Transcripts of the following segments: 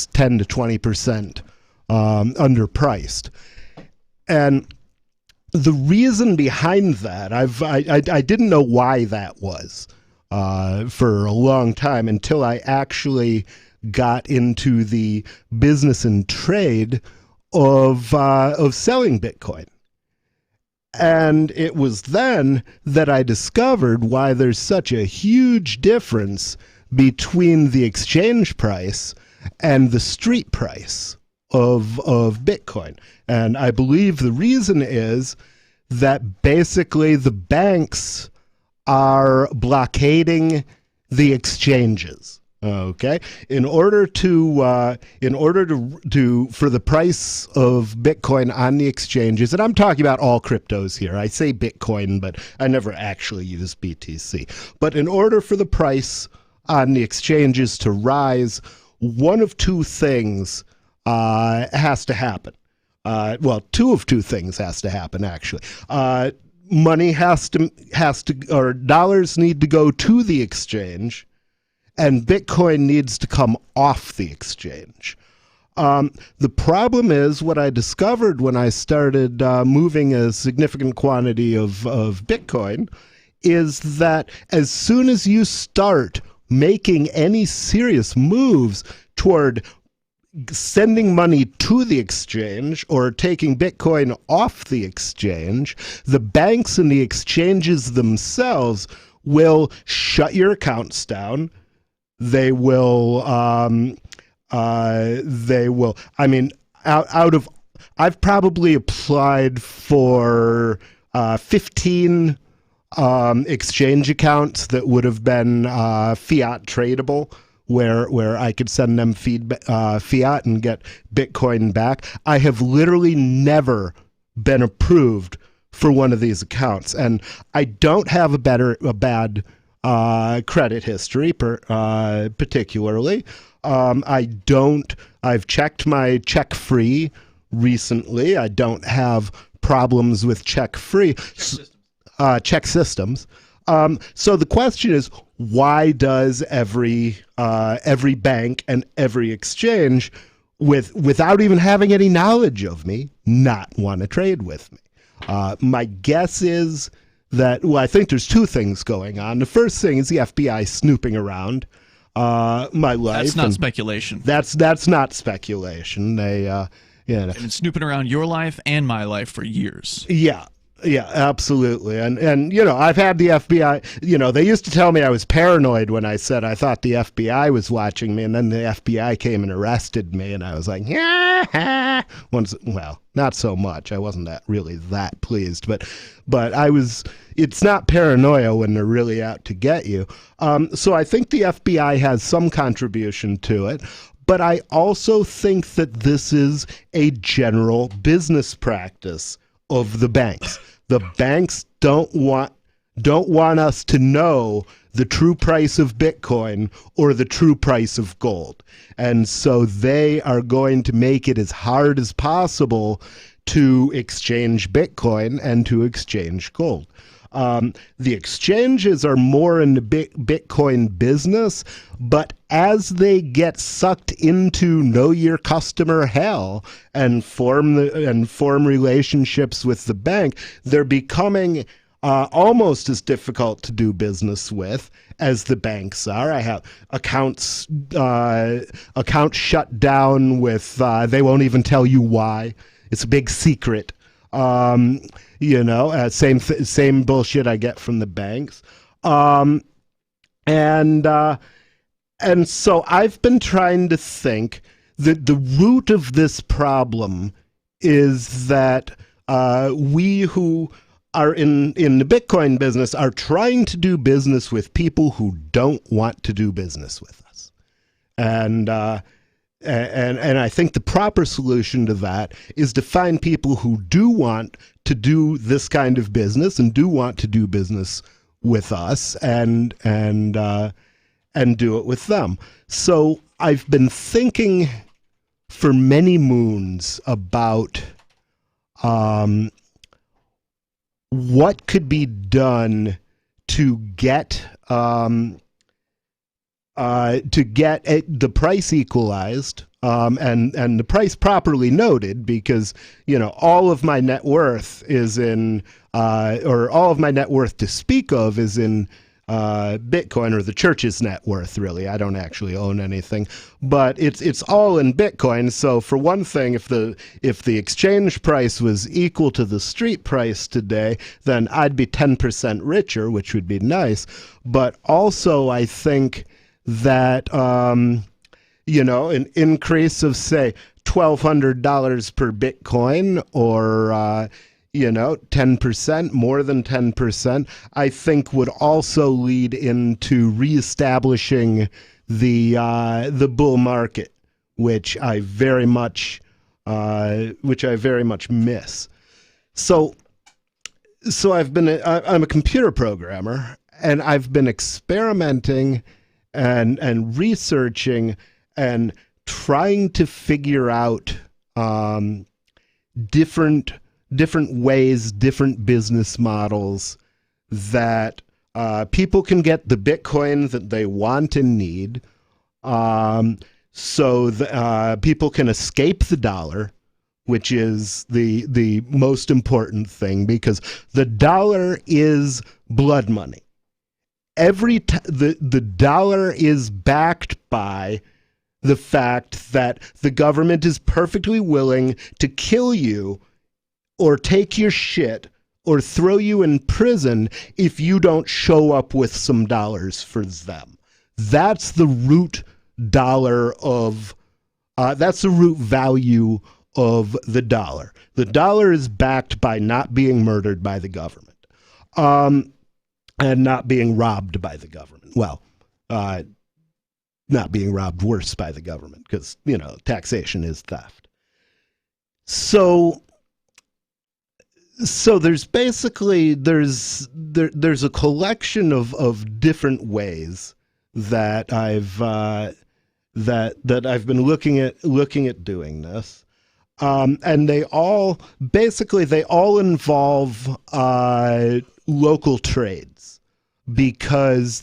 it's 10 to 20% underpriced. And the reason behind that, I didn't know why that was for a long time until I actually got into the business and trade of selling Bitcoin. And it was then that I discovered why there's such a huge difference between the exchange price and the street price of Bitcoin. And I believe the reason is that basically the banks are blockading the exchanges. Okay, in order to for the price of Bitcoin on the exchanges, and I'm talking about all cryptos here. I say Bitcoin, but I never actually use BTC. But in order for the price on the exchanges to rise, one of two things has to happen. Well, two of two things has to happen, actually. Money has to, or dollars need to go to the exchange, and Bitcoin needs to come off the exchange. The problem is what I discovered when I started moving a significant quantity of Bitcoin is that as soon as you start making any serious moves toward sending money to the exchange or taking Bitcoin off the exchange, the banks and the exchanges themselves will shut your accounts down. They will, I mean, I've probably applied for 15 exchange accounts that would have been fiat tradable, where I could send them fiat and get Bitcoin back. I have literally never been approved for one of these accounts, and I don't have a bad credit history, particularly. I've checked my check-free recently. I don't have problems with check-free. Check systems. So the question is, why does every bank and every exchange, without even having any knowledge of me, not want to trade with me? My guess is that, well, I think there's two things going on. The first thing is the FBI snooping around my life. That's not speculation. That's not speculation. They, They've been snooping around your life and my life for years. Yeah. Yeah, absolutely. And you know, I've had the FBI, you know, they used to tell me I was paranoid when I said I thought the FBI was watching me, and then the FBI came and arrested me, and I was like, yeah. Well, not so much. I wasn't really that pleased, but I was. It's not paranoia when they're really out to get you. So I think the FBI has some contribution to it. But I also think that this is a general business practice of the banks. The banks don't want us to know the true price of Bitcoin or the true price of gold. And so they are going to make it as hard as possible to exchange Bitcoin and to exchange gold. The exchanges are more in the Bitcoin business, but as they get sucked into know your customer hell and form relationships with the bank, they're becoming almost as difficult to do business with as the banks are. I have accounts shut down with they won't even tell you why. It's a big secret. You know, same bullshit I get from the banks. And so I've been trying to think that the root of this problem is that we who are in the Bitcoin business are trying to do business with people who don't want to do business with us. And I think the proper solution to that is to find people who do want to do this kind of business and do want to do business with us and do it with them. So I've been thinking for many moons about what could be done to get the price equalized and the price properly noted, because all of my net worth is in or all of my net worth to speak of is in Bitcoin, or the church's net worth. Really, I don't actually own anything, but it's all in Bitcoin. So for one thing, if the exchange price was equal to the street price today, then I'd be 10% richer, which would be nice. But also, I think that an increase of, say, $1,200 per Bitcoin, or 10%, more than 10%, I think would also lead into reestablishing the bull market, which I very much miss. So I'm a computer programmer, and I've been experimenting and researching and trying to figure out different ways, different business models that people can get the Bitcoin that they want and need, so people can escape the dollar, which is the most important thing, because the dollar is blood money. The dollar is backed by the fact that the government is perfectly willing to kill you or take your shit or throw you in prison if you don't show up with some dollars for them. That's the root that's the root value of the dollar. The dollar is backed by not being murdered by the government, and not being robbed by the government. Well, not being robbed worse by the government, because, taxation is theft. So there's basically, there's a collection of different ways that I've been looking at doing this. And they all involve local trades, because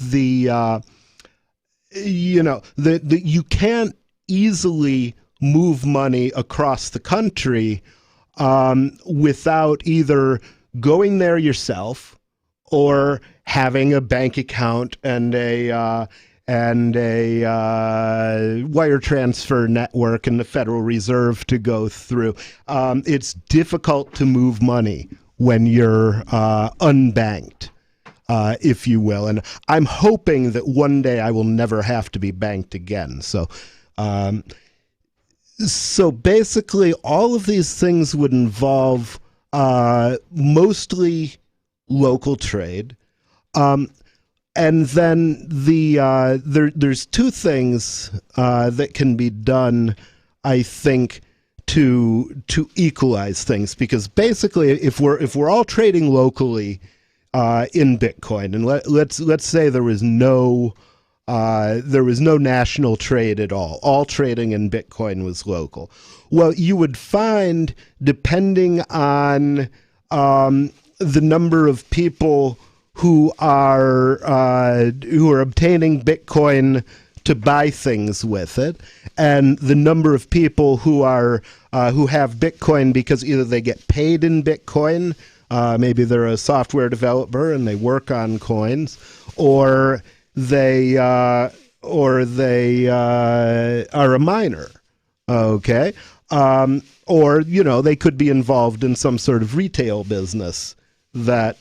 you can't easily move money across the country without either going there yourself or having a bank account and a wire transfer network and the Federal Reserve to go through. It's difficult to move money when you're unbanked, if you will. And I'm hoping that one day I will never have to be banked again. So basically, all of these things would involve mostly local trade. And then there's two things that can be done, I think, to equalize things, because basically, if we're all trading locally in Bitcoin, and let's say there was no national trade at all trading in Bitcoin was local. Well, you would find, depending on the number of people who are obtaining Bitcoin to buy things with it, and the number of people who have Bitcoin because either they get paid in Bitcoin, maybe they're a software developer and they work on coins, or they are a miner, okay, or they could be involved in some sort of retail business that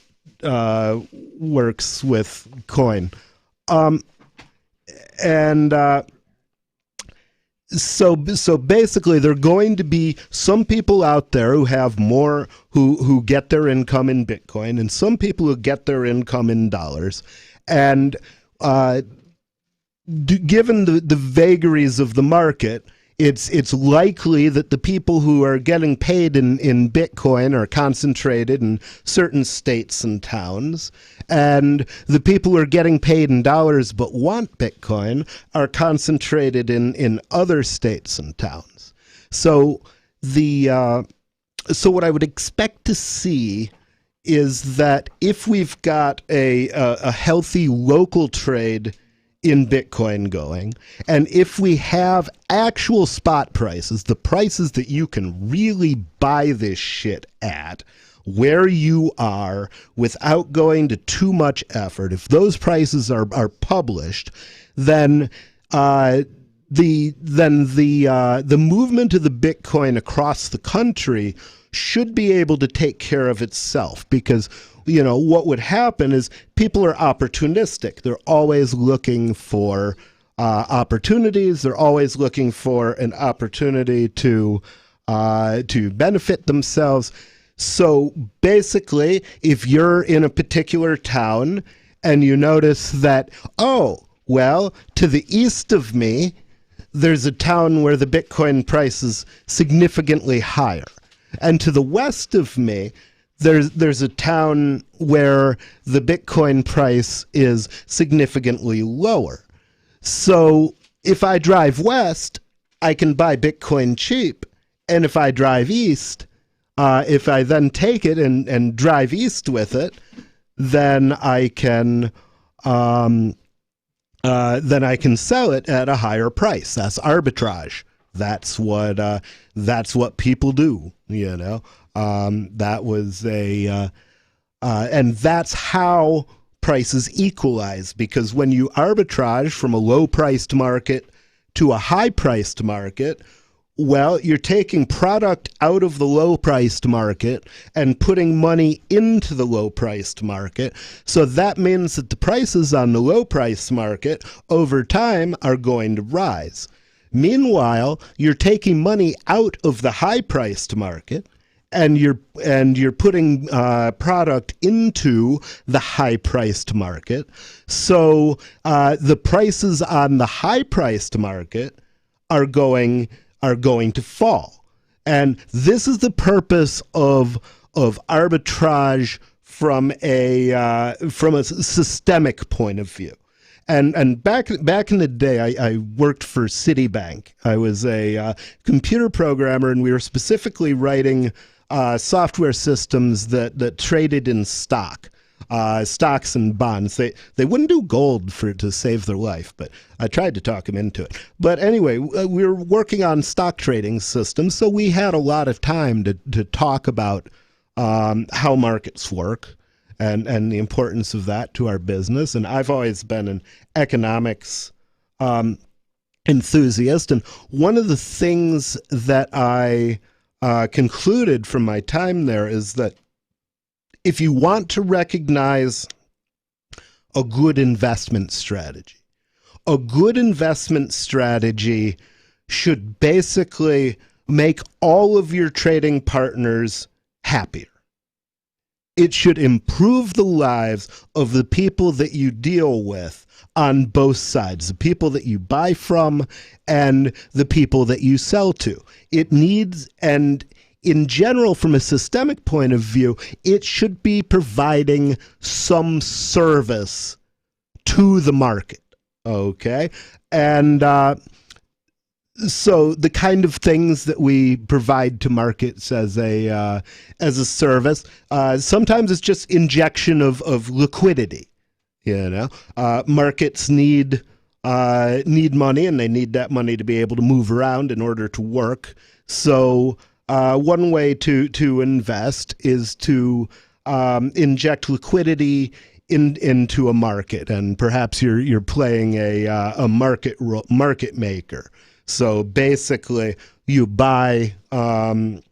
works with coin, so basically, there are going to be some people out there who have more, who get their income in Bitcoin, and some people who get their income in dollars. And given the vagaries of the market, it's likely that the people who are getting paid in Bitcoin are concentrated in certain states and towns, and the people who are getting paid in dollars but want Bitcoin are concentrated in other states and towns. So so what I would expect to see is that if we've got a healthy local trade in Bitcoin going, and if we have actual spot prices, the prices that you can really buy this shit at, where you are without going to too much effort, if those prices are published, then the movement of the Bitcoin across the country should be able to take care of itself, because what would happen is people are opportunistic. They're always looking for opportunities. They're always looking for an opportunity to benefit themselves. So basically, if you're in a particular town and you notice that, oh, well, to the east of me, there's a town where the Bitcoin price is significantly higher. And to the west of me, there's a town where the Bitcoin price is significantly lower. So if I drive west, I can buy Bitcoin cheap. And if I drive east, if I then take it and drive east with it, then I can sell it at a higher price. That's arbitrage. That's what people do. That was and that's how prices equalize, because when you arbitrage from a low-priced market to a high-priced market, well, you're taking product out of the low-priced market and putting money into the low-priced market. So that means that the prices on the low-priced market over time are going to rise. Meanwhile, you're taking money out of the high-priced market, and you're putting product into the high-priced market. So the prices on the high-priced market are going to fall. And this is the purpose of arbitrage from a systemic point of view. And back in the day, I worked for Citibank. I was a computer programmer, and we were specifically writing software systems that traded in stocks and bonds. They wouldn't do gold to save their life, but I tried to talk them into it. But anyway, we were working on stock trading systems, so we had a lot of time to talk about how markets work and the importance of that to our business. And I've always been an economics enthusiast, and one of the things that I concluded from my time there is that if you want to recognize a good investment strategy should basically make all of your trading partners happier. It should improve the lives of the people that you deal with on both sides, the people that you buy from and the people that you sell to. It needs, and in general, from a systemic point of view, it should be providing some service to the market, okay? And so the kind of things that we provide to markets as a service, sometimes it's just injection of liquidity. Markets need money, and they need that money to be able to move around in order to work. So one way to invest is to inject liquidity into a market, and perhaps you're playing a market maker. So basically, you buy coin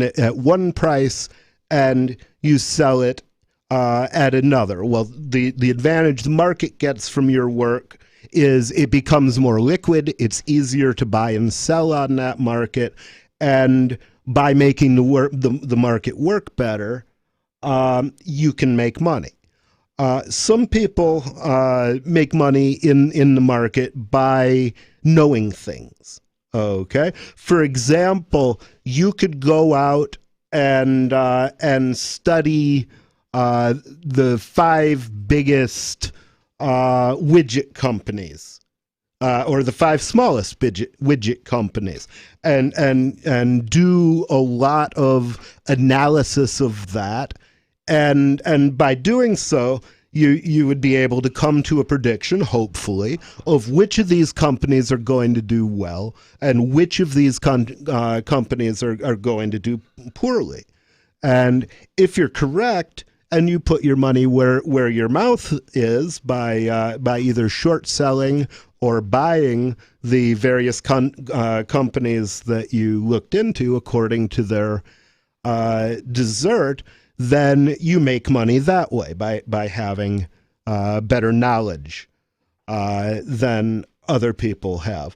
at one price and you sell it at another. Well, the advantage the market gets from your work is it becomes more liquid. It's easier to buy and sell on that market, and by making the market work better, you can make money. Some people make money in the market by knowing things. Okay, for example, you could go out and study the 5 biggest widget companies, or the 5 smallest widget companies, and do a lot of analysis of that. And by doing so, you would be able to come to a prediction, hopefully, of which of these companies are going to do well and which of these companies are going to do poorly. And if you're correct and you put your money where your mouth is by either short selling or buying the various companies that you looked into according to their desert, then you make money that way by having better knowledge than other people have.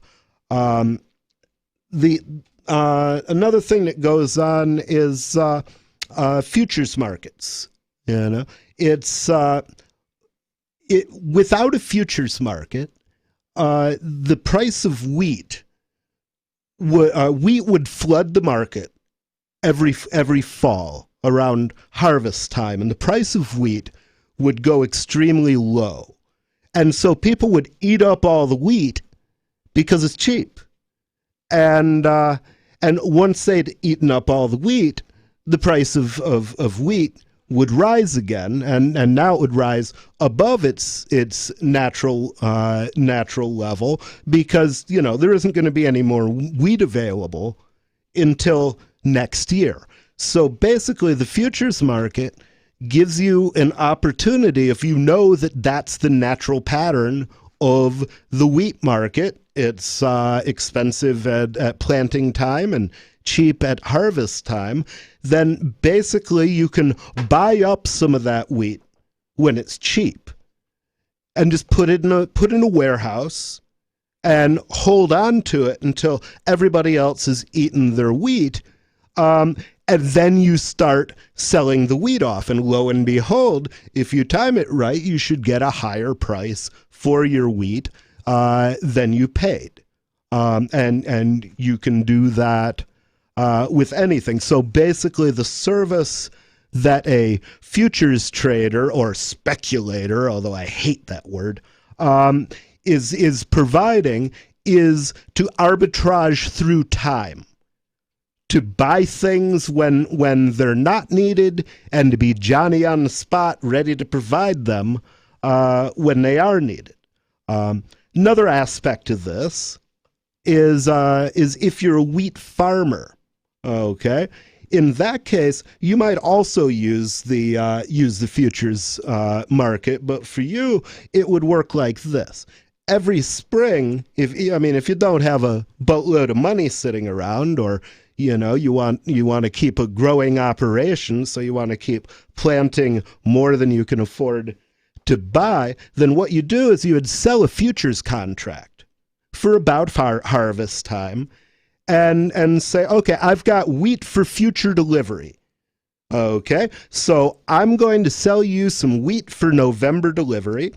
Another thing that goes on is futures markets. You know, it's without a futures market, the price of wheat would flood the market every fall around harvest time, and the price of wheat would go extremely low. And so people would eat up all the wheat because it's cheap. And once they'd eaten up all the wheat, the price of wheat would rise again, and now it would rise above its natural level, because there isn't going to be any more wheat available until next year. So basically, the futures market gives you an opportunity, if you know that that's the natural pattern of the wheat market. It's expensive at planting time and cheap at harvest time. Then basically you can buy up some of that wheat when it's cheap and just put it in a warehouse and hold on to it until everybody else has eaten their wheat. And then you start selling the wheat off, and lo and behold, if you time it right, you should get a higher price for your wheat than you paid. And you can do that with anything. So basically, the service that a futures trader or speculator, although I hate that word, is providing is to arbitrage through time, to buy things when they're not needed, and to be Johnny on the spot, ready to provide them when they are needed. Another aspect of this is if you're a wheat farmer. Okay, in that case, you might also use the futures market, but for you, it would work like this. Every spring, if you don't have a boatload of money sitting around, or you want to keep a growing operation, so you want to keep planting more than you can afford to buy, then what you do is you would sell a futures contract for about harvest time, and say, okay, I've got wheat for future delivery. Okay, so I'm going to sell you some wheat for November delivery,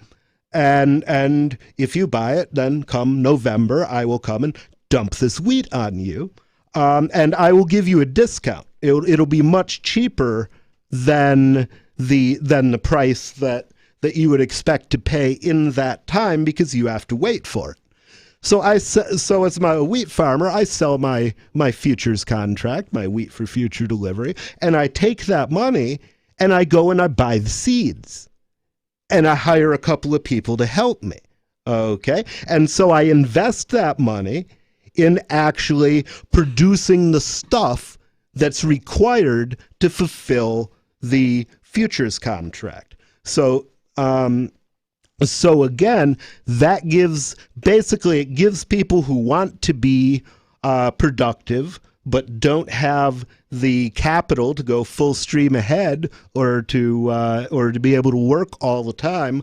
and if you buy it, then come November, I will come and dump this wheat on you, and I will give you a discount. It'll be much cheaper than the price that you would expect to pay in that time, because you have to wait for it. So as my wheat farmer, I sell my futures contract, my wheat for future delivery, and I take that money and I go and I buy the seeds, and I hire a couple of people to help me. Okay, and so I invest that money in actually producing the stuff that's required to fulfill the futures contract. So again, that gives people who want to be productive but don't have the capital to go full stream ahead, or to be able to work all the time.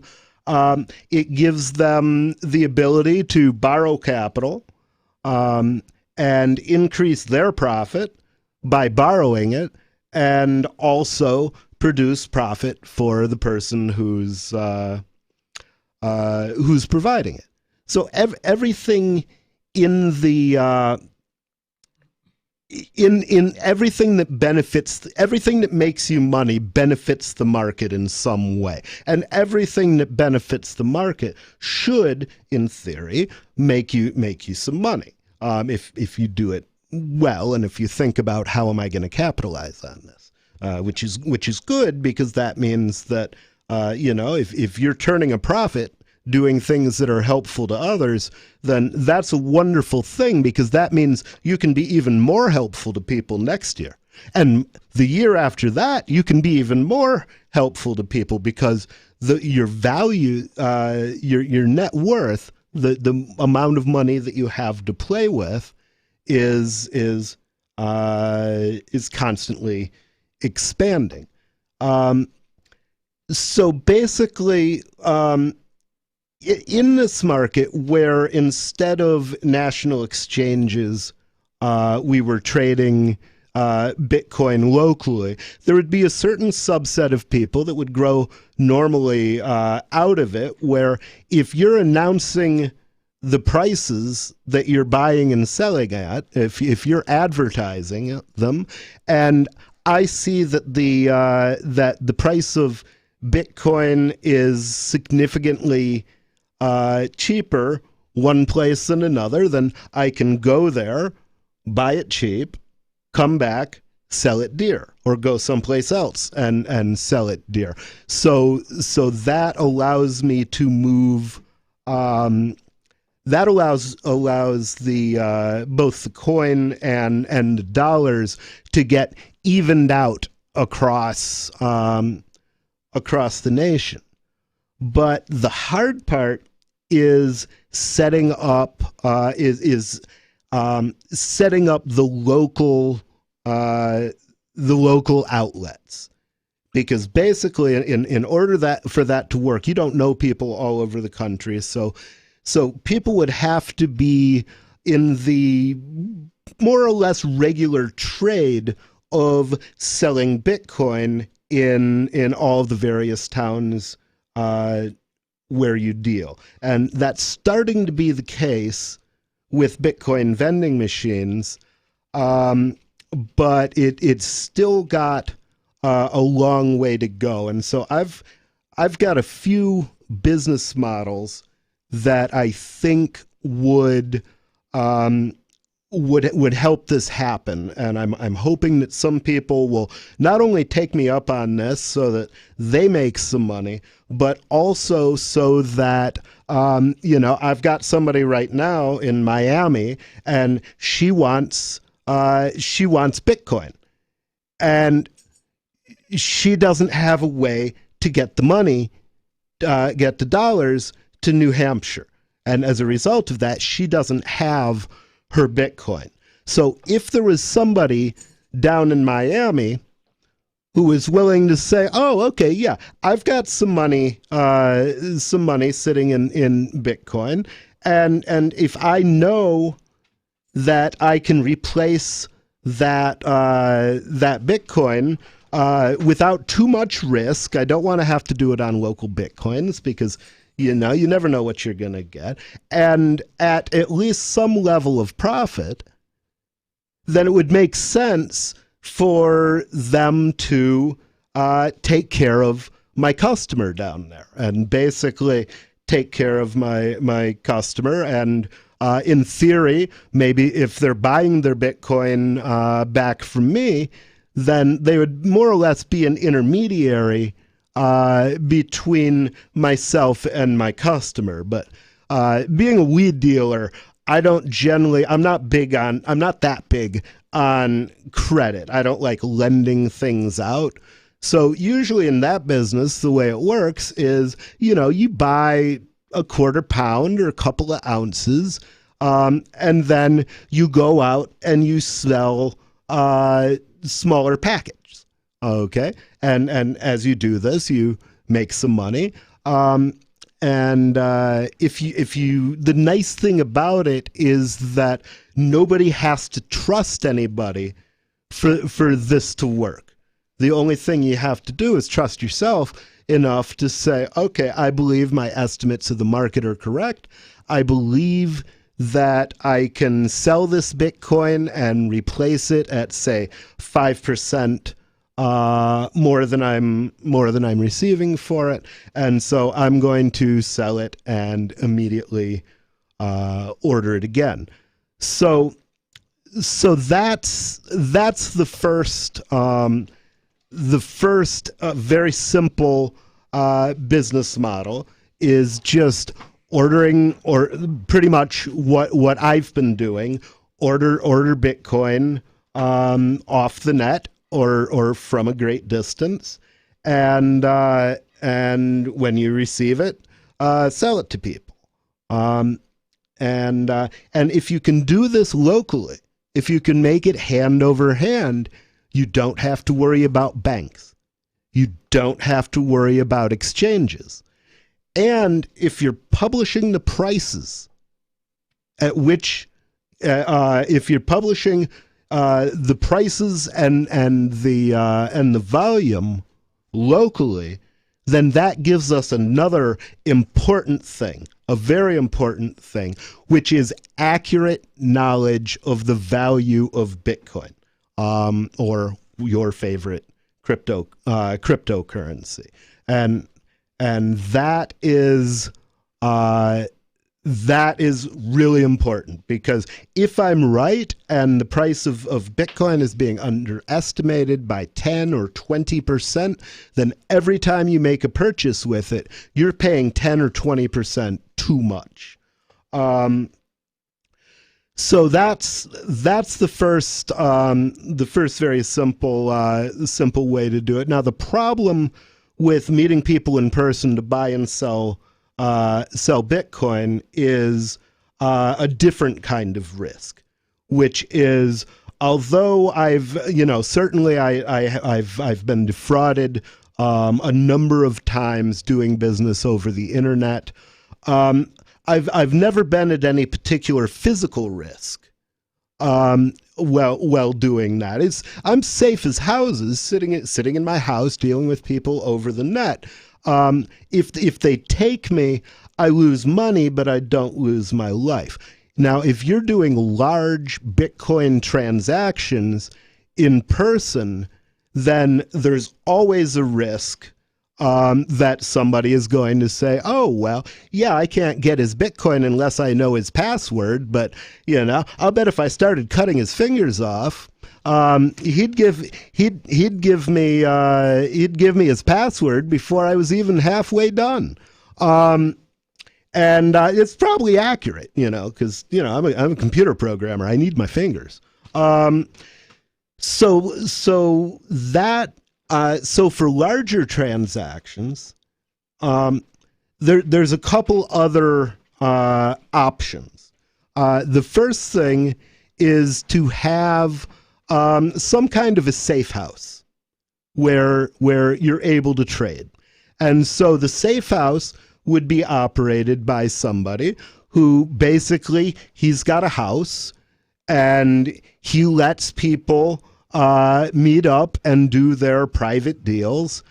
It gives them the ability to borrow capital and increase their profit by borrowing it, and also produce profit for the person who's providing it. So everything in the in everything that makes you money benefits the market in some way, and everything that benefits the market should, in theory, make you some money if you do it well, and if you think about how am I going to capitalize on this, which is good, because that means that If you're turning a profit doing things that are helpful to others, then that's a wonderful thing, because that means you can be even more helpful to people next year. And the year after that, you can be even more helpful to people, because your value, your net worth, the amount of money that you have to play with is constantly expanding. So basically, in this market where instead of national exchanges, we were trading Bitcoin locally, there would be a certain subset of people that would grow normally out of it, where if you're announcing the prices that you're buying and selling at, if you're advertising them, and I see that the price of Bitcoin is significantly cheaper one place than another, then I can go there, buy it cheap, come back, sell it dear, or go someplace else and sell it dear. So that allows me to move. That allows the both the coin and the dollars to get evened out across the nation. But the hard part is setting up setting up the local outlets, because basically in order for that to work, you don't know people all over the country, so people would have to be in the more or less regular trade of selling Bitcoin in all the various towns where you deal. And that's starting to be the case with Bitcoin vending machines, but it's still got a long way to go. And so I've got a few business models that I think would help this happen, and I'm hoping that some people will not only take me up on this so that they make some money, but also so that I've got somebody right now in Miami, and she wants Bitcoin, and she doesn't have a way to get the money, get the dollars to New Hampshire, and as a result of that, she doesn't have her Bitcoin. So if there was somebody down in Miami who was willing to say, "Oh, okay, yeah, I've got some money sitting in Bitcoin, and if I know that I can replace that Bitcoin without too much risk, I don't want to have to do it on local Bitcoins, because you never know what you're going to get, and at least some level of profit, then it would make sense for them to take care of my customer down there, and basically take care of my customer. And in theory, maybe if they're buying their Bitcoin back from me, then they would more or less be an intermediary between myself and my customer. But being a weed dealer, I'm not that big on credit. I don't like lending things out. So usually in that business, the way it works is, you buy a quarter pound or a couple of ounces, and then you go out and you sell smaller packages. Okay. And as you do this, you make some money. The nice thing about it is that nobody has to trust anybody for this to work. The only thing you have to do is trust yourself enough to say, okay, I believe my estimates of the market are correct. I believe that I can sell this Bitcoin and replace it at, say, 5% more than I'm receiving for it, and so I'm going to sell it and immediately order it again. So that's the first very simple business model is just ordering, or pretty much what I've been doing, order Bitcoin off the net or from a great distance, and when you receive it, sell it to people. And if you can do this locally, if you can make it hand over hand, you don't have to worry about banks. You don't have to worry about exchanges. And if you're publishing the prices at which, if you're publishing the prices and the volume locally, then that gives us another important thing, a very important thing, which is accurate knowledge of the value of Bitcoin, or your favorite cryptocurrency, and that is really important, because if I'm right and the price of Bitcoin is being underestimated by 10 or 20%, then every time you make a purchase with it, you're paying 10 or 20% too much. So that's the first very simple way to do it. Now, the problem with meeting people in person to buy and sell Bitcoin is a different kind of risk, which is, although I've been defrauded a number of times doing business over the internet. I've never been at any particular physical risk while doing that. I'm safe as houses, sitting in my house dealing with people over the net. If they take me, I lose money, but I don't lose my life. Now, if you're doing large Bitcoin transactions in person, then there's always a risk that somebody is going to say, oh, well, yeah, I can't get his Bitcoin unless I know his password, but, I'll bet if I started cutting his fingers off, he'd give me his password before I was even halfway done. And it's probably accurate, because, I'm a computer programmer. I need my fingers. So for larger transactions, there's a couple other options. The first thing is to have some kind of a safe house where you're able to trade. And so the safe house would be operated by somebody who basically, he's got a house and he lets people meet up and do their private deals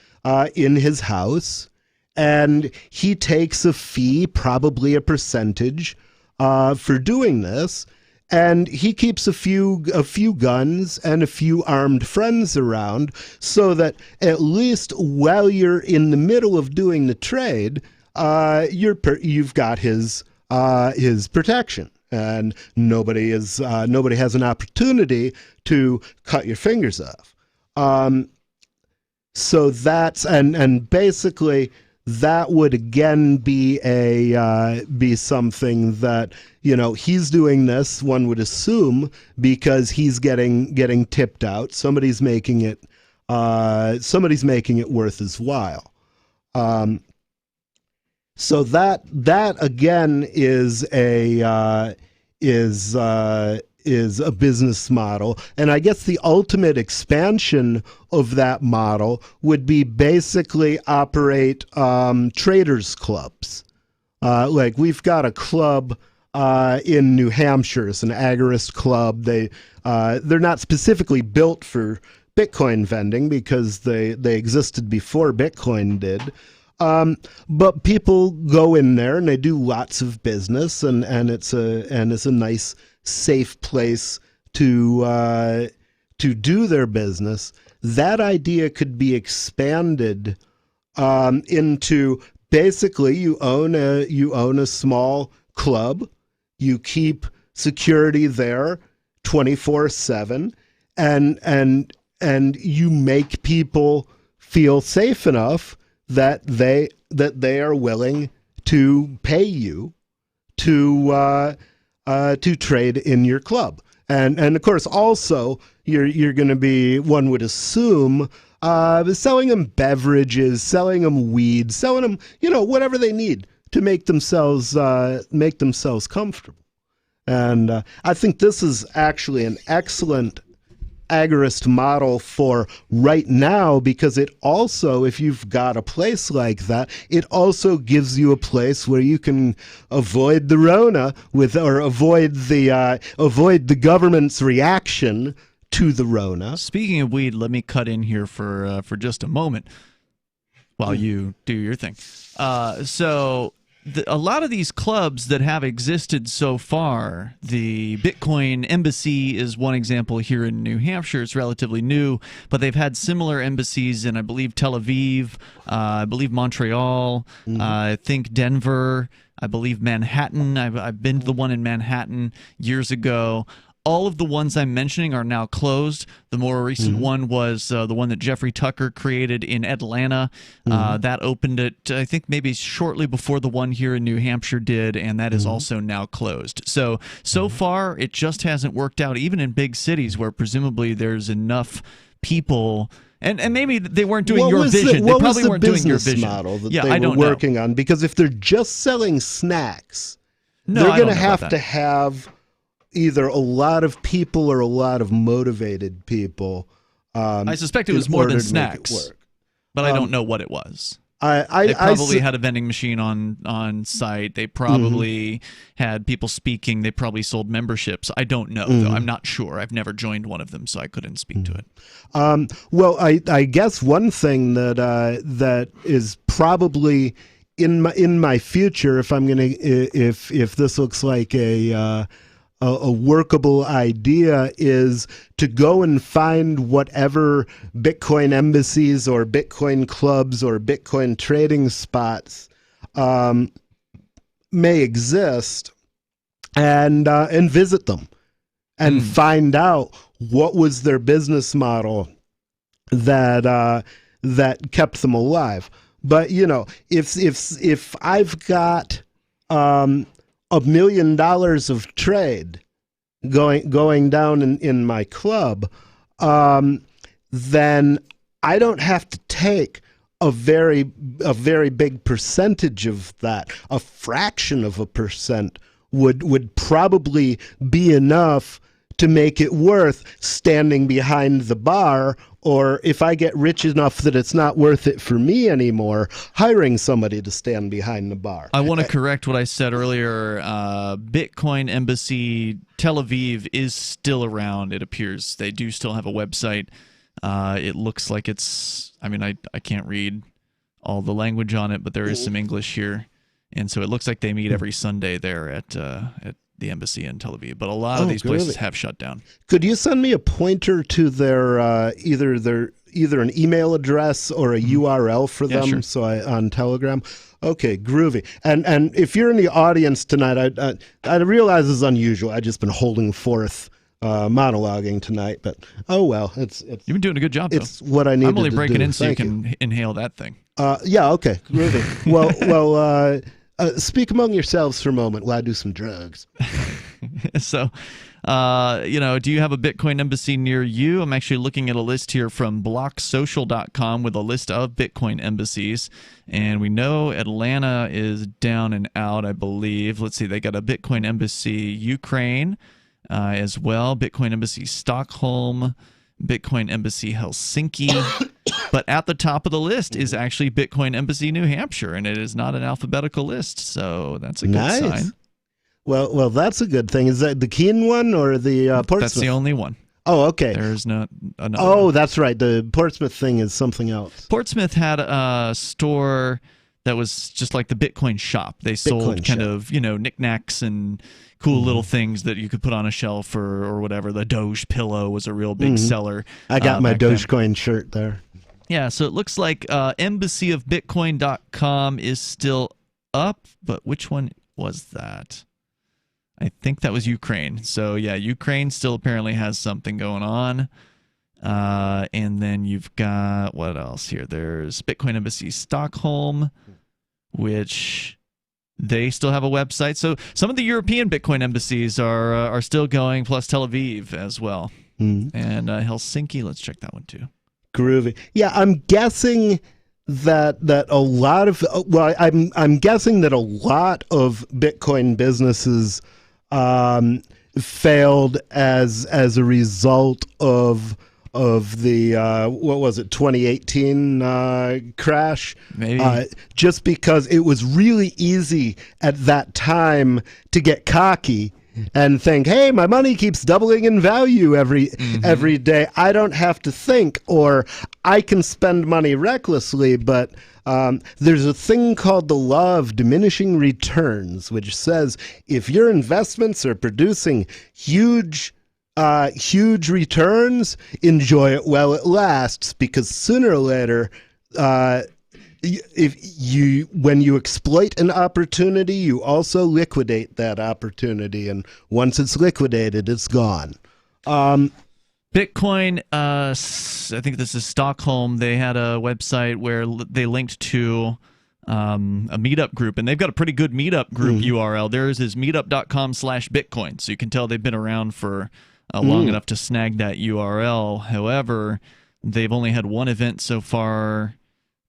in his house, and he takes a fee, probably a percentage, for doing this, and he keeps a few guns and a few armed friends around, so that at least while you're in the middle of doing the trade, you've got his protection. And nobody has an opportunity to cut your fingers off. So that's and basically that would again be something that he's doing this, one would assume, because he's getting tipped out. Somebody's making it worth his while. So that again is a business model, and I guess the ultimate expansion of that model would be basically operate traders clubs. Like we've got a club in New Hampshire, it's an agorist club. They're not specifically built for Bitcoin vending because they existed before Bitcoin did. But people go in there and they do lots of business, and it's a nice, safe place to do their business. That idea could be expanded into basically you own a small club, you keep security there 24/7, and you make people feel safe enough that they are willing to pay you to trade in your club. And of course, also you're going to be, one would assume, selling them beverages, selling them weed, selling them, whatever they need to make themselves comfortable. And I think this is actually an excellent agorist model for right now, because it also, if you've got a place like that, it also gives you a place where you can avoid the Rona or avoid the government's reaction to the Rona. Speaking of weed, let me cut in here for just a moment while you do your thing. A lot of these clubs that have existed so far, the Bitcoin Embassy is one example here in New Hampshire. It's relatively new, but they've had similar embassies in, I believe, Tel Aviv, I believe Montreal, I think Denver, I believe Manhattan. I've been to the one in Manhattan years ago. All of the ones I'm mentioning are now closed. The more recent one was the one that Jeffrey Tucker created in Atlanta. That opened it, I think, maybe shortly before the one here in New Hampshire did, and that is also now closed. So far, it just hasn't worked out, even in big cities where presumably there's enough people. And maybe they weren't doing your vision. They probably weren't doing your vision. Model that they were working on? Because if they're just selling snacks, they're going to have to have either a lot of people or a lot of motivated people. I suspect it was more than snacks, but I don't know what it was. They probably had a vending machine on site. They probably had people speaking. They probably sold memberships. I don't know, though. I'm not sure. I've never joined one of them, so I couldn't speak to it. Well, I guess one thing that is probably in my future, if I'm gonna if this looks like a workable idea, is to go and find whatever Bitcoin embassies or Bitcoin clubs or Bitcoin trading spots may exist, and visit them and find out what was their business model that kept them alive. But if I've got $1 million of trade going down in my club, then I don't have to take a very big percentage of that. A fraction of a percent would probably be enough to make it worth standing behind the bar, or if I get rich enough that it's not worth it for me anymore, hiring somebody to stand behind the bar. I want to correct what I said earlier. Bitcoin Embassy Tel Aviv is still around, it appears. They do still have a website. It looks like it's, I can't read all the language on it, but there is some English here. And so it looks like they meet every Sunday there at the embassy in Tel Aviv, but a lot of these places have shut down. Could you send me a pointer to their either an email address or a URL for them? Sure. So on Telegram. Okay, groovy. And if you're in the audience tonight, I realize it's unusual. I've just been holding forth monologuing tonight, but oh well, it's you've been doing a good job. It's what I need. I'm only to breaking do. in so you can inhale that thing. Yeah. Okay. Groovy. well. Speak among yourselves for a moment while I do some drugs. So, do you have a Bitcoin embassy near you? I'm actually looking at a list here from blocksocial.com with a list of Bitcoin embassies. And we know Atlanta is down and out, I believe. Let's see, they got a Bitcoin embassy Ukraine as well, Bitcoin embassy Stockholm, Bitcoin embassy Helsinki. But at the top of the list is actually Bitcoin Embassy New Hampshire, and it is not an alphabetical list, so that's a good sign. Well, that's a good thing. Is that the Keene one or the Portsmouth? That's the only one. Oh, okay. There's not another one. That's right. The Portsmouth thing is something else. Portsmouth had a store that was just like the Bitcoin shop. They sold knickknacks and cool little things that you could put on a shelf or whatever. The Doge pillow was a real big seller. I got my Dogecoin shirt there. Yeah, so it looks like embassyofbitcoin.com is still up, but which one was that? I think that was Ukraine. So yeah, Ukraine still apparently has something going on. And then you've got, what else here? There's Bitcoin Embassy Stockholm, which they still have a website. So some of the European Bitcoin embassies are still going, plus Tel Aviv as well. And Helsinki, let's check that one too. Groovy. Yeah, I'm guessing that a lot of I'm guessing that a lot of Bitcoin businesses failed as a result of the what was it, 2018 crash? Maybe. Just because it was really easy at that time to get cocky and think, hey, my money keeps doubling in value every day. I don't have to think, or I can spend money recklessly. But there's a thing called the law of diminishing returns, which says if your investments are producing huge returns, enjoy it while it lasts, because sooner or later, when you exploit an opportunity, you also liquidate that opportunity, and once it's liquidated, it's gone. Bitcoin, I think this is Stockholm. They had a website where they linked to a meetup group, and they've got a pretty good meetup group URL. Theirs is meetup.com/Bitcoin, so you can tell they've been around for long enough to snag that URL. However, they've only had one event so far.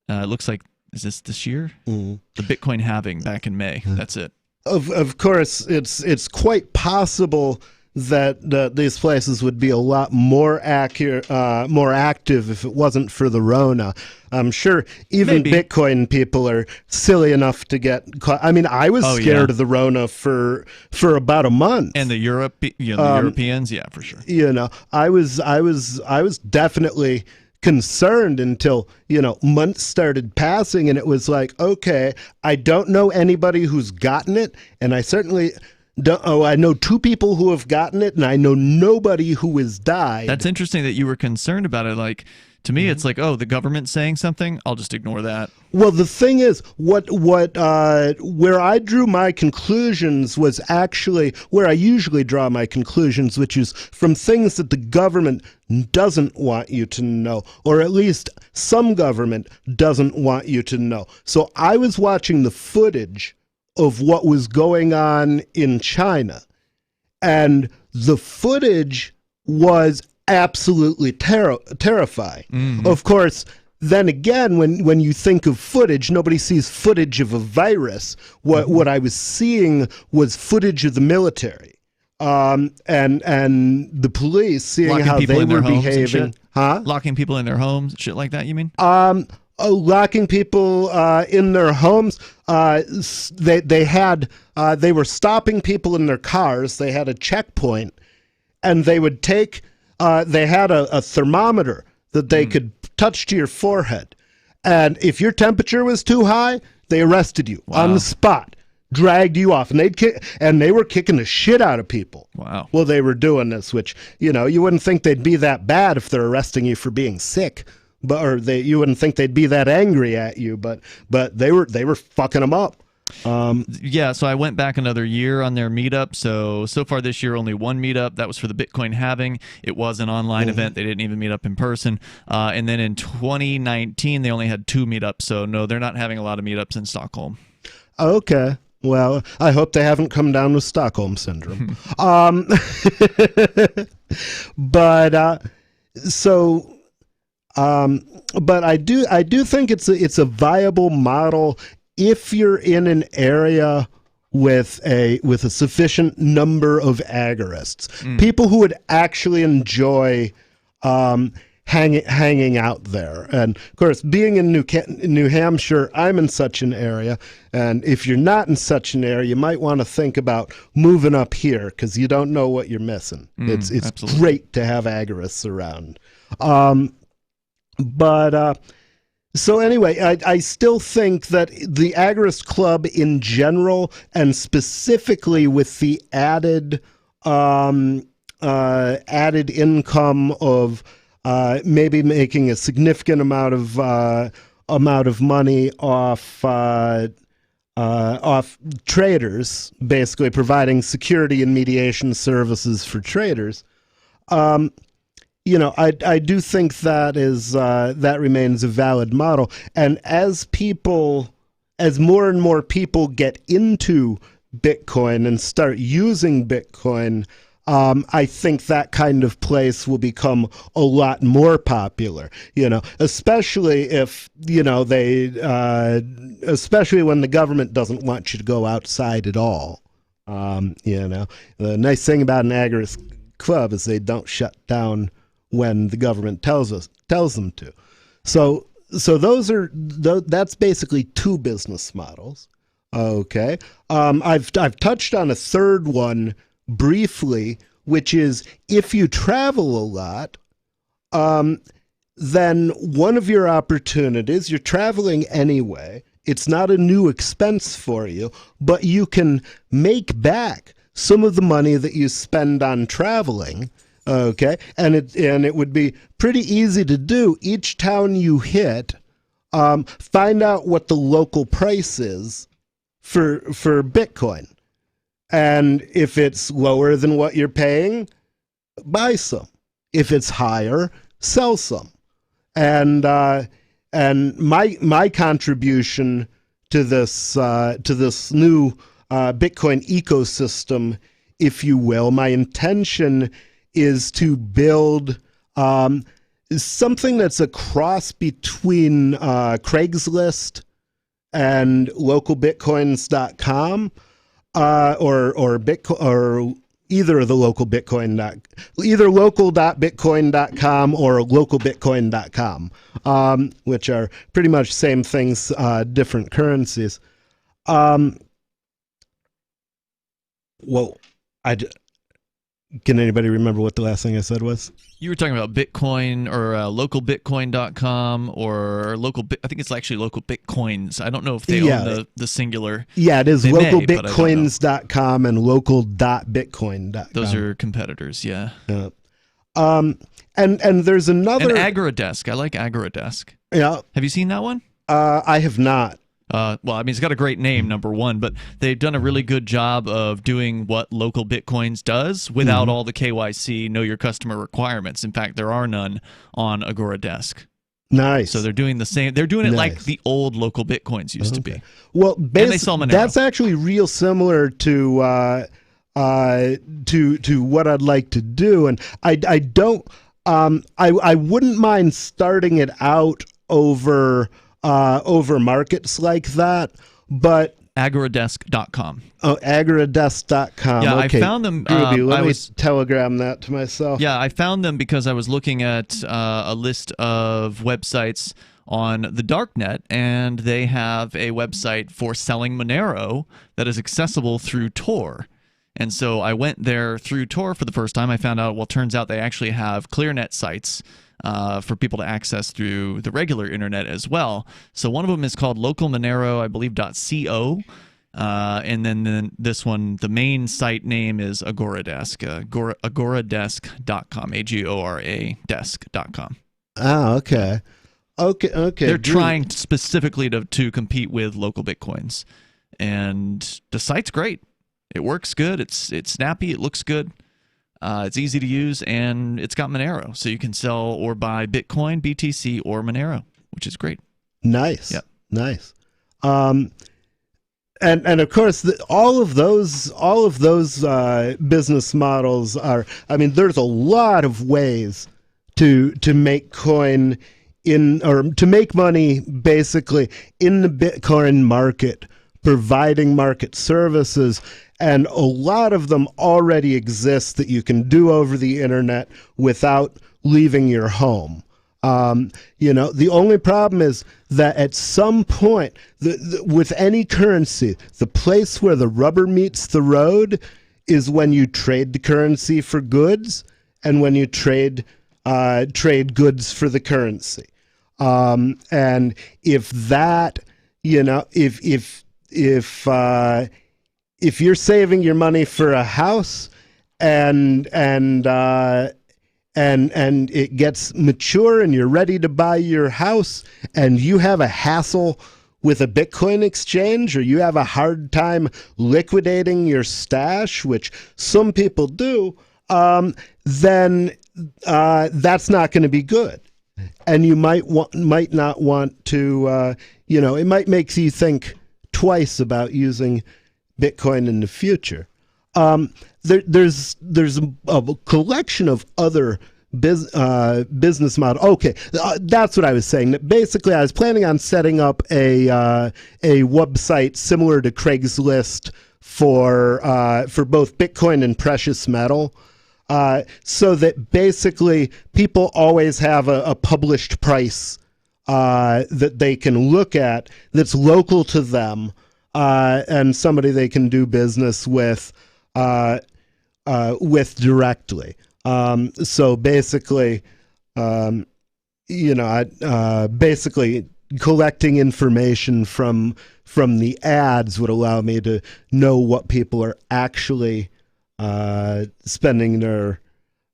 It looks like, is this year? The Bitcoin halving back in May. That's it. Of course, it's quite possible that these places would be a lot more active if it wasn't for the Rona. I'm sure even Bitcoin people are silly enough to get caught. I mean, I was scared of the Rona for about a month. And the Europeans, yeah, for sure. I was definitely concerned until months started passing, and it was like, okay, I don't know anybody who's gotten it, and I certainly don't. I know 2 people who have gotten it, and I know nobody who has died. That's interesting that you were concerned about it. Like, to me, it's like, oh, the government's saying something, I'll just ignore that. Well, the thing is, where I drew my conclusions was actually where I usually draw my conclusions, which is from things that the government doesn't want you to know, or at least some government doesn't want you to know. So I was watching the footage of what was going on in China, and the footage was absolutely terrifying. Of course, then again, when you think of footage, nobody sees footage of a virus. What I was seeing was footage of the military and the police, seeing locking how they were behaving. Locking people in their homes, shit like that, you mean? Locking people in their homes. They were stopping people in their cars. They had a checkpoint, and they would take. They had a thermometer that they could touch to your forehead, and if your temperature was too high, they arrested you on the spot, dragged you off, and they were kicking the shit out of people. Wow. Well, they were doing this, which you wouldn't think they'd be that bad if they're arresting you for being sick. You wouldn't think they'd be that angry at you, but they were fucking them up. Yeah, so I went back another year on their meetup. So far this year, only one meetup. That was for the Bitcoin halving. It was an online event. They didn't even meet up in person. And then in 2019, they only had 2 meetups. So no, they're not having a lot of meetups in Stockholm. Okay. Well, I hope they haven't come down with Stockholm syndrome. But I do think it's a viable model if you're in an area with a sufficient number of agorists, people who would actually enjoy hanging out there. And of course, being in New Hampshire, I'm in such an area, and if you're not in such an area, you might want to think about moving up here, because you don't know what you're missing. It's absolutely great to have agorists around. So anyway, I still think that the Agorist Club in general, and specifically with the added income of maybe making a significant amount of money off traders, basically providing security and mediation services for traders. I do think that remains a valid model. And as more and more people get into Bitcoin and start using Bitcoin, I think that kind of place will become a lot more popular, especially if, especially when the government doesn't want you to go outside at all. The nice thing about an agorist club is they don't shut down when the government tells them to. So that's basically two business models. Okay. I've touched on a third one briefly, which is if you travel a lot, then one of your opportunities, you're traveling anyway, it's not a new expense for you, but you can make back some of the money that you spend on traveling. Okay, and it would be pretty easy to do. Each town you hit, find out what the local price is for Bitcoin, and if it's lower than what you're paying, buy some. If it's higher, sell some. And my contribution to this new Bitcoin ecosystem, if you will, my intention is to build something that's a cross between Craigslist and localbitcoins.com, or Bitcoin, or either of the either local.bitcoin.com or localbitcoin.com, which are pretty much same things, different currencies. Can anybody remember what the last thing I said was? You were talking about Bitcoin or localbitcoin.com or I think it's actually local Bitcoins. I don't know if they own the singular. Yeah, it is localbitcoins.com and local.bitcoin.com. Those are competitors, yeah. And there's another. And Agoradesk. I like Agoradesk. Yeah. Have you seen that one? I have not. Well, I mean, it's got a great name, number one, but they've done a really good job of doing what Local Bitcoins does without all the KYC, know your customer requirements. In fact, there are none on Agoradesk. Nice. So they're doing the same. They're doing it like the old Local Bitcoins used to be. Well, and they sell Monero. That's actually real similar to what I'd like to do, and I don't. I wouldn't mind starting it out over markets like that, but Agoradesk.com. Oh, Agoradesk.com. Yeah, okay. I found them. Groovy. Let me telegram that to myself. Yeah, I found them because I was looking at a list of websites on the darknet, and they have a website for selling Monero that is accessible through Tor. And so I went there through Tor for the first time. I found out, well, turns out they actually have ClearNet sites for people to access through the regular internet as well. So one of them is called localmonero, I believe, .co. And then this one, the main site name is Agoradesk, agoradesk.com, A-G-O-R-A desk.com. Oh, okay. Okay. They're trying specifically to compete with local Bitcoins. And the site's great. It works good. It's snappy. It looks good. It's easy to use, and it's got Monero, so you can sell or buy Bitcoin, BTC, or Monero, which is great. Nice. Yep. Nice. And of course, all of those business models are. I mean, there's a lot of ways to make coin to make money basically in the Bitcoin market, providing market services. And a lot of them already exist that you can do over the internet without leaving your home. The only problem is that at some point, with any currency, the place where the rubber meets the road is when you trade the currency for goods and when you trade goods for the currency. And if that, if you're saving your money for a house and it gets mature and you're ready to buy your house and you have a hassle with a Bitcoin exchange, or you have a hard time liquidating your stash, which some people do, then that's not going to be good. And you might not want to, it might make you think twice about using Bitcoin in the future. There's a collection of other business model. Okay, that's what I was saying. That basically, I was planning on setting up a website similar to Craigslist for both Bitcoin and precious metal. So that basically people always have a published price that they can look at that's local to them, and somebody they can do business with directly. So basically, basically collecting information from the ads would allow me to know what people are actually spending their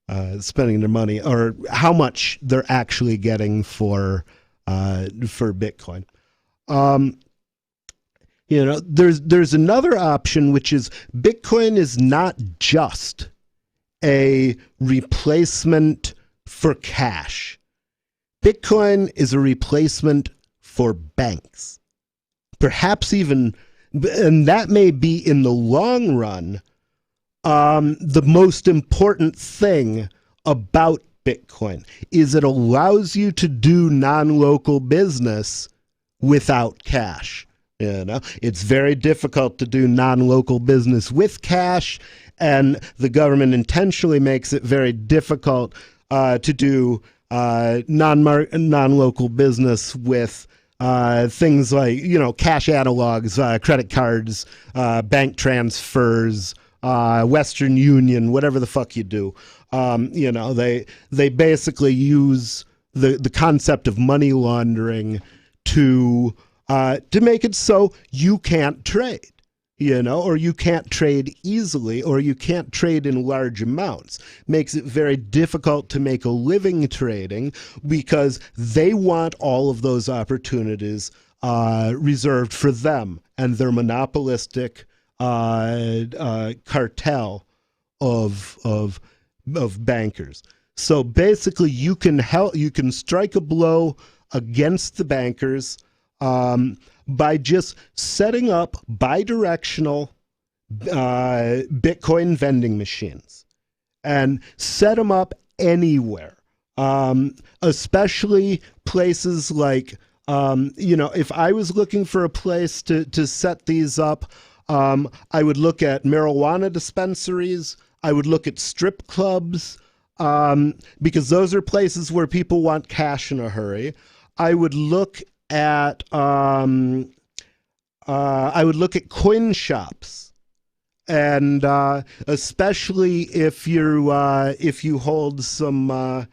money, or how much they're actually getting for Bitcoin. There's another option, which is Bitcoin is not just a replacement for cash. Bitcoin is a replacement for banks. Perhaps even, and that may be in the long run, the most important thing about Bitcoin is it allows you to do non-local business without cash. It's very difficult to do non-local business with cash, and the government intentionally makes it very difficult to do non-local business with things like, cash analogs, credit cards, bank transfers, Western Union, whatever the fuck you do. They basically use the concept of money laundering to make it so you can't trade, or you can't trade easily, or you can't trade in large amounts. Makes it very difficult to make a living trading because they want all of those opportunities reserved for them and their monopolistic cartel of bankers. So basically, you can strike a blow against the bankers by just setting up bidirectional Bitcoin vending machines, and set them up anywhere, especially places like, if I was looking for a place to set these up, I would look at marijuana dispensaries. I would look at strip clubs, because those are places where people want cash in a hurry. I would look at coin shops, and especially if you hold some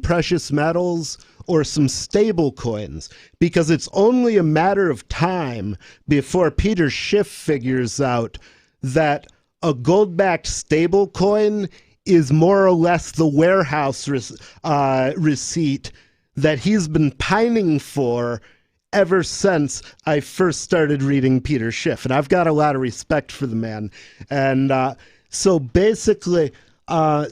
precious metals or some stable coins, because it's only a matter of time before Peter Schiff figures out that a gold-backed stable coin is more or less the warehouse receipt that he's been pining for ever since I first started reading Peter Schiff. And I've got a lot of respect for the man. And so basically,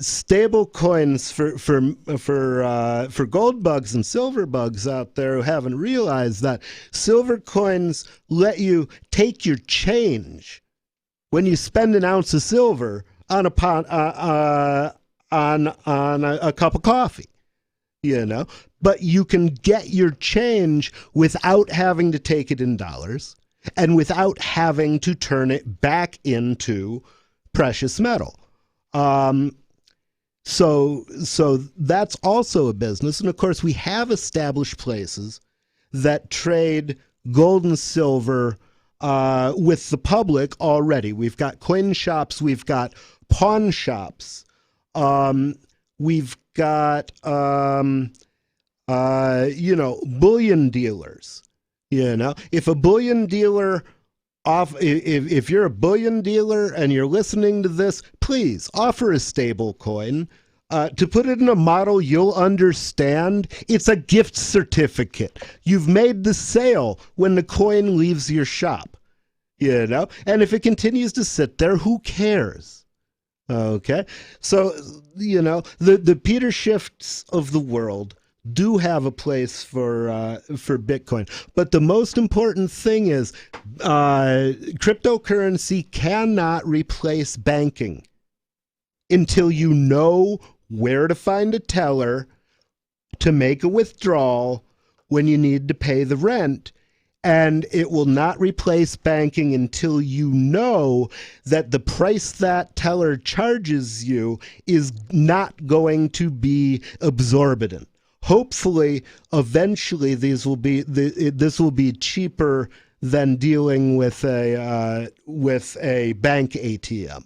stable coins for gold bugs and silver bugs out there who haven't realized that silver coins let you take your change when you spend an ounce of silver on a cup of coffee, but you can get your change without having to take it in dollars and without having to turn it back into precious metal. So that's also a business. And of course, we have established places that trade gold and silver with the public already. We've got coin shops, we've got pawn shops, we've got bullion dealers. If a bullion dealer if you're a bullion dealer and you're listening to this, please offer a stable coin. To put it in a model you'll understand, it's a gift certificate. You've made the sale when the coin leaves your shop, and if it continues to sit there, who cares? Okay. So, the Peter Shifts of the world do have a place for Bitcoin. But the most important thing is cryptocurrency cannot replace banking until you know where to find a teller to make a withdrawal when you need to pay the rent. And it will not replace banking until you know that the price that teller charges you is not going to be exorbitant. Hopefully, eventually, this will be cheaper than dealing with a bank ATM.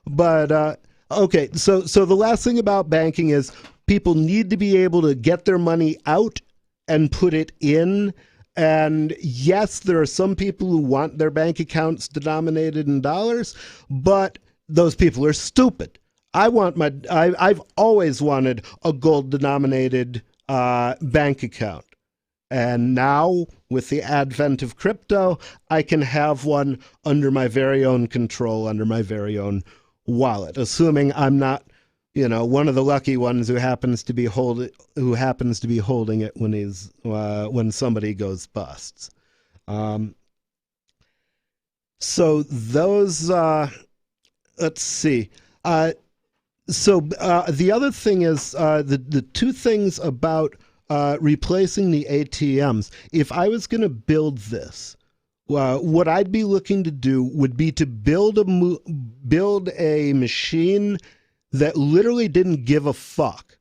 But okay, so the last thing about banking is people need to be able to get their money out and put it in. And yes, there are some people who want their bank accounts denominated in dollars, but those people are stupid. I've always wanted a gold denominated bank account. And now, with the advent of crypto, I can have one under my very own control, under my very own wallet, assuming I'm not, one of the lucky ones who happens to be holding it when somebody goes busts. So those, let's see. So the other thing is the two things about replacing the ATMs. If I was going to build this, what I'd be looking to do would be to build a machine that literally didn't give a fuck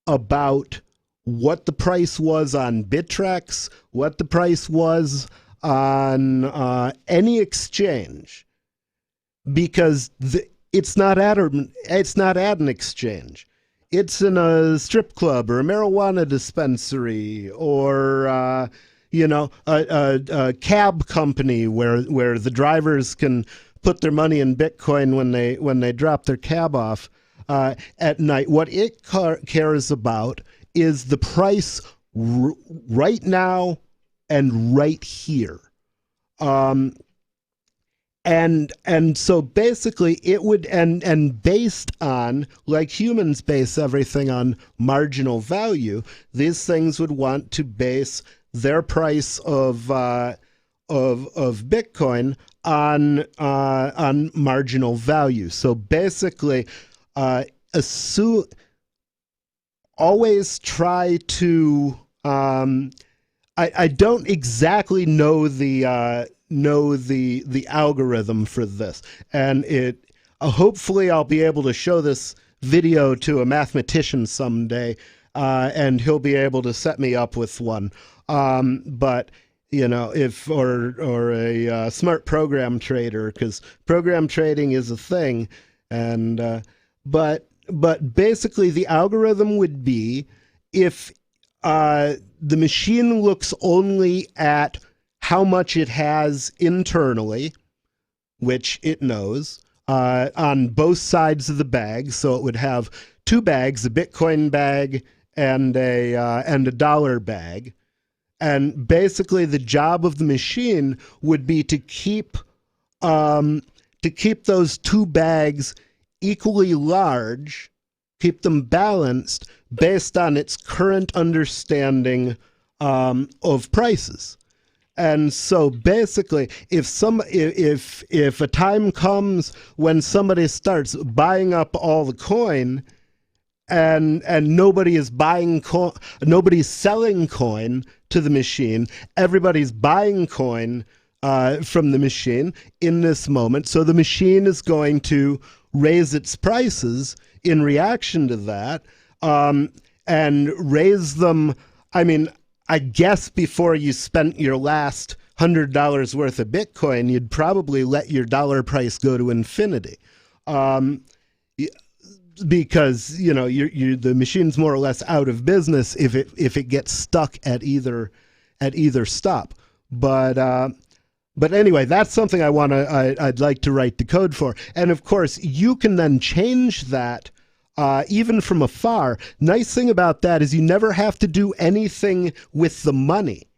about what the price was on Bittrex, what the price was on any exchange, because it's not at an exchange. It's in a strip club or a marijuana dispensary or a cab company where the drivers can put their money in Bitcoin when they drop their cab off at night. What it cares about is the price right now and right here. And so basically it would, and based on, like humans base everything on marginal value, these things would want to base their price of Bitcoin on marginal value. So basically, always try to, I don't exactly know the algorithm for this, and hopefully I'll be able to show this video to a mathematician someday, and he'll be able to set me up with one. But if or a smart program trader, because program trading is a thing, and but basically the algorithm would be if the machine looks only at how much it has internally, which it knows, on both sides of the bag. So it would have two bags, a Bitcoin bag and a dollar bag. And basically the job of the machine would be to keep those two bags equally large, keep them balanced based on its current understanding of prices. And so basically, if a time comes when somebody starts buying up all the coin, and nobody is nobody's selling coin to the machine, everybody's buying coin from the machine in this moment. So the machine is going to raise its prices in reaction to that, and raise them. I mean, I guess before you spent your last $100 worth of Bitcoin, you'd probably let your dollar price go to infinity, because the machine's more or less out of business if it gets stuck at either stop. But anyway, that's something I'd like to write the code for, and of course you can then change that. Even from afar. Nice thing about that is you never have to do anything with the money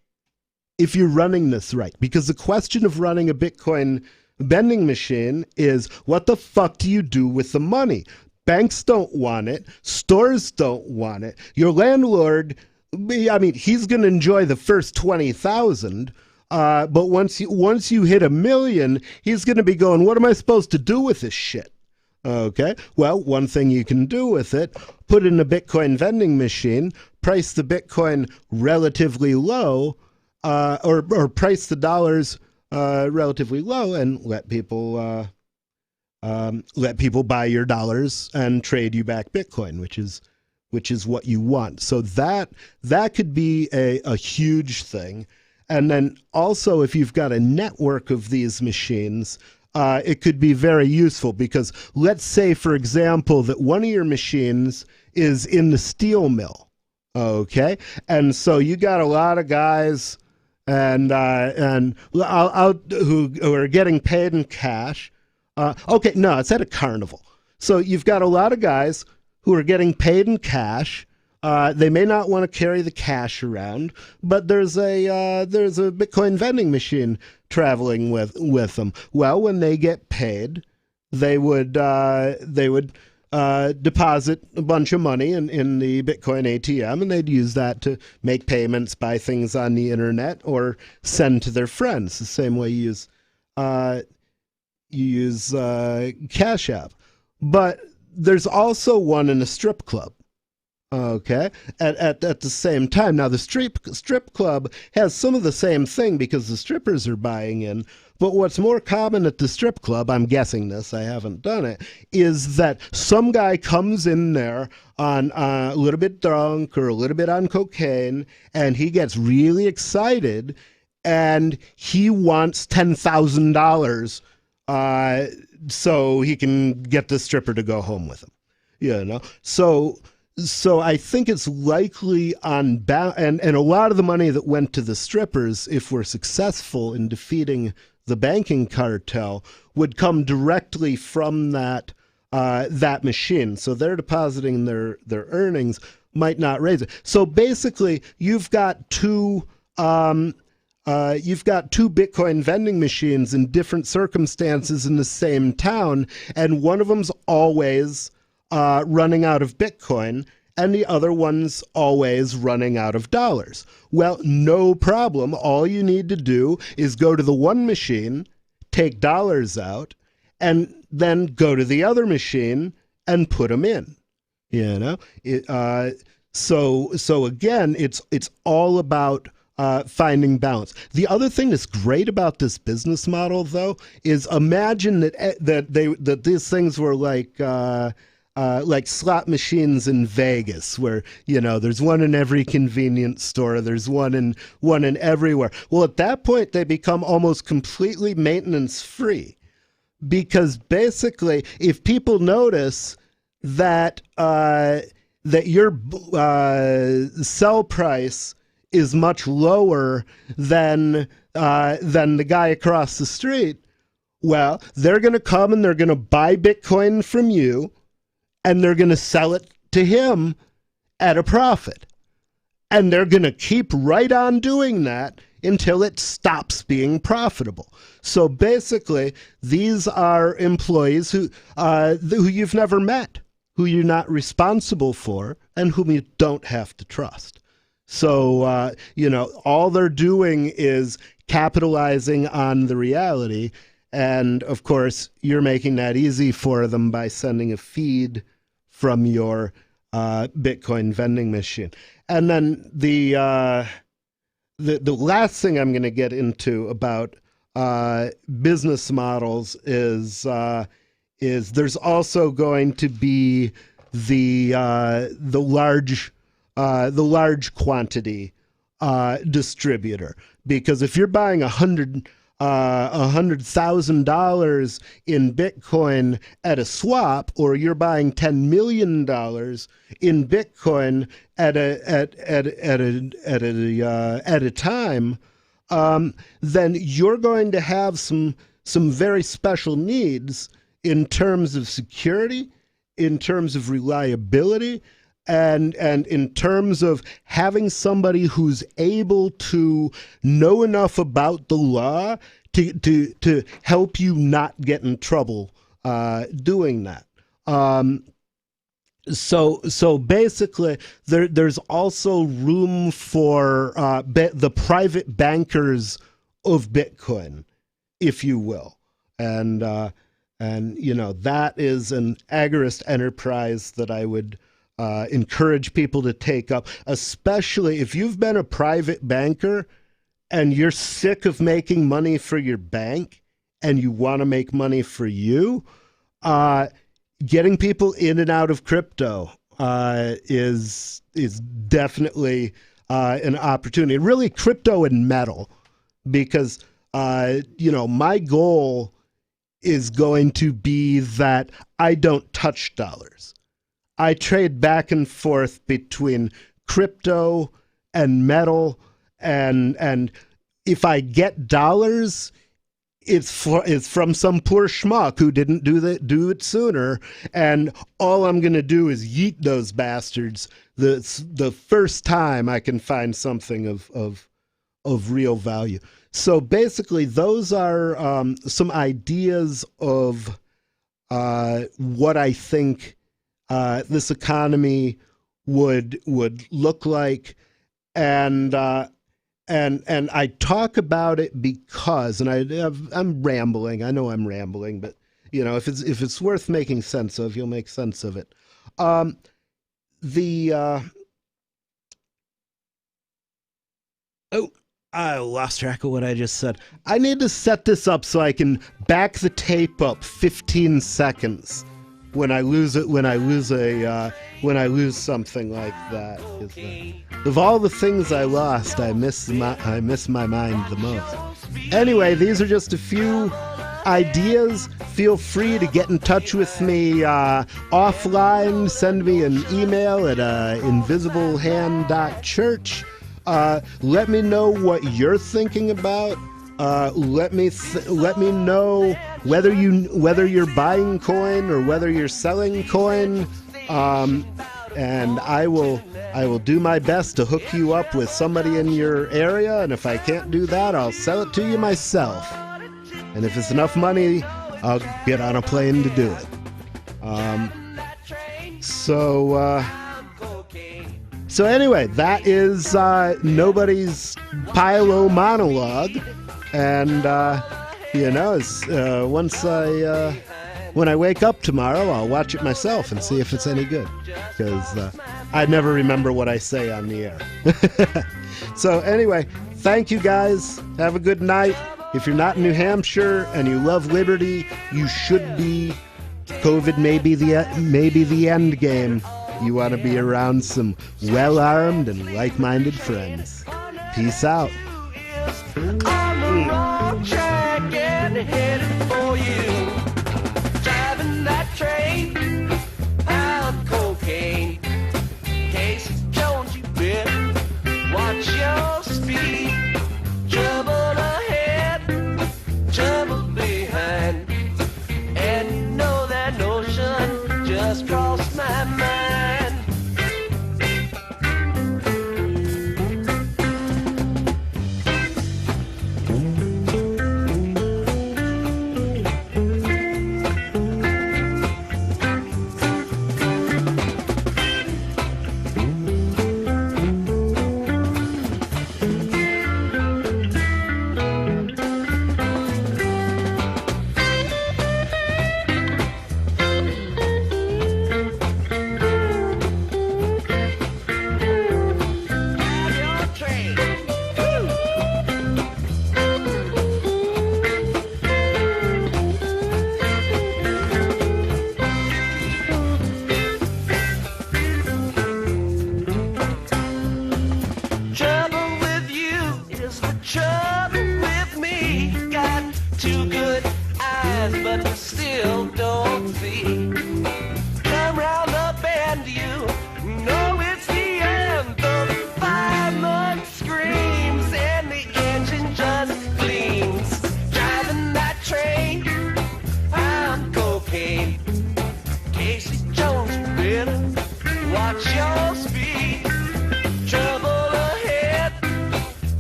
if you're running this right. Because the question of running a Bitcoin vending machine is what the fuck do you do with the money? Banks don't want it. Stores don't want it. Your landlord, I mean, he's going to enjoy the first 20,000. But once you hit 1 million, he's going to be going, what am I supposed to do with this shit? Okay, well, one thing you can do with it, put in a Bitcoin vending machine, price the Bitcoin relatively low, or price the dollars relatively low, and let people buy your dollars and trade you back Bitcoin, which is what you want. So that could be a huge thing. And then also, if you've got a network of these machines, it could be very useful, because let's say, for example, that one of your machines is in the steel mill, okay? And so you got a lot of guys who are getting paid in cash. Okay, no, it's at a carnival. So you've got a lot of guys who are getting paid in cash. They may not want to carry the cash around, but there's a Bitcoin vending machine traveling with them. Well, when they get paid, they would deposit a bunch of money in the Bitcoin ATM, and they'd use that to make payments, buy things on the internet, or send to their friends. The same way you use Cash App. But there's also one in a strip club. Okay, at the same time. Now, the strip club has some of the same thing, because the strippers are buying in. But what's more common at the strip club, I'm guessing this, I haven't done it, is that some guy comes in there on a little bit drunk or a little bit on cocaine, and he gets really excited, and he wants $10,000 so he can get the stripper to go home with him. You know, so I think it's likely and a lot of the money that went to the strippers, if we're successful in defeating the banking cartel, would come directly from that machine. So they're depositing their earnings, might not raise it. So basically, you've got two Bitcoin vending machines in different circumstances in the same town, and one of them's always running out of Bitcoin, and the other one's always running out of dollars. Well, no problem. All you need to do is go to the one machine, take dollars out, and then go to the other machine and put them in. You know, so again, it's all about finding balance. The other thing that's great about this business model, though, is imagine that these things were like slot machines in Vegas, where, you know, there's one in every convenience store, there's one in everywhere. Well, at that point, they become almost completely maintenance free, because basically, if people notice that your sell price is much lower than the guy across the street, well, they're going to come and they're going to buy Bitcoin from you, and they're going to sell it to him at a profit. And they're going to keep right on doing that until it stops being profitable. So basically, these are employees who you've never met, who you're not responsible for, and whom you don't have to trust. So, you know, all they're doing is capitalizing on the reality. And of course, you're making that easy for them by sending a feed from your Bitcoin vending machine. And then the last thing I'm going to get into about business models is there's also going to be the large quantity distributor, because if you're buying $100,000 in Bitcoin at a swap, or you're buying $10 million in Bitcoin at a time, then you're going to have some very special needs in terms of security, in terms of reliability, and in terms of having somebody who's able to know enough about the law to help you not get in trouble doing that. So basically, there's also room for the private bankers of Bitcoin, if you will, and that is an agorist enterprise that I would encourage people to take up, especially if you've been a private banker and you're sick of making money for your bank and you want to make money for you. Getting people in and out of crypto is definitely an opportunity. Really, crypto and metal, because my goal is going to be that I don't touch dollars. I trade back and forth between crypto and metal, and if I get dollars, it's from some poor schmuck who didn't do it sooner, and all I'm going to do is yeet those bastards the first time I can find something of real value. So basically, those are some ideas of what I think this economy would look like, and I talk about it because, and I'm rambling. I know I'm rambling, but if it's worth making sense of, you'll make sense of it. I lost track of what I just said. I need to set this up so I can back the tape up 15 seconds when I lose it. When I lose something like that. Of all the things I lost, I miss my mind the most. Anyway, these are just a few ideas. Feel free to get in touch with me offline. Send me an email at invisiblehand.church. Let me know what you're thinking about. Let me know whether you're buying coin or whether you're selling coin. And I will do my best to hook you up with somebody in your area, and if I can't do that, I'll sell it to you myself. And if it's enough money, I'll get on a plane to do it. So anyway, that is nobody's Pilo monologue, and when I wake up tomorrow, I'll watch it myself and see if it's any good, because I never remember what I say on the air. So anyway, thank you guys. Have a good night. If you're not in New Hampshire and you love liberty, you should be. COVID may be the end game. You want to be around some well-armed and like-minded friends. Peace out. On the wrong track and headed for you. Driving that train, pound cocaine. Casey Jones, you better watch your speed. Trouble ahead, trouble behind. And you know that notion just crossed my mind.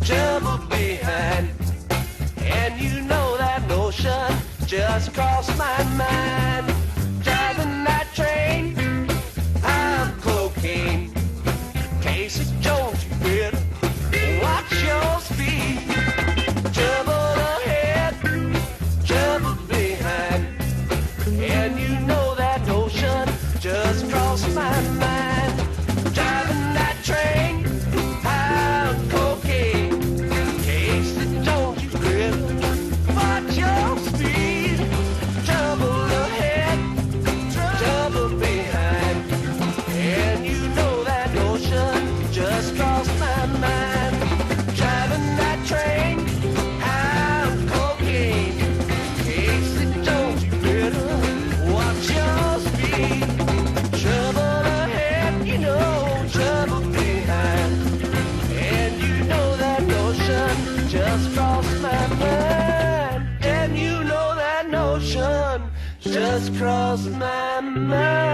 Trouble behind, and you know just crossed my mind. Driving that train, I'm cocaine. Casey Jones, you better watch your speed. Trouble ahead, trouble behind. And you know that notion just crossed my mind. Driving that train, I'm cocaine. Casey Jones, you better watch your speed. Trouble ahead, trouble behind. And you know that notion just crossed my mind. Driving that train, I'm cocaine. Casey Jones, you better watch your speed. Trouble ahead, you know, trouble behind. And you know that notion just crossed my mind. And you know that notion just crossed my mind.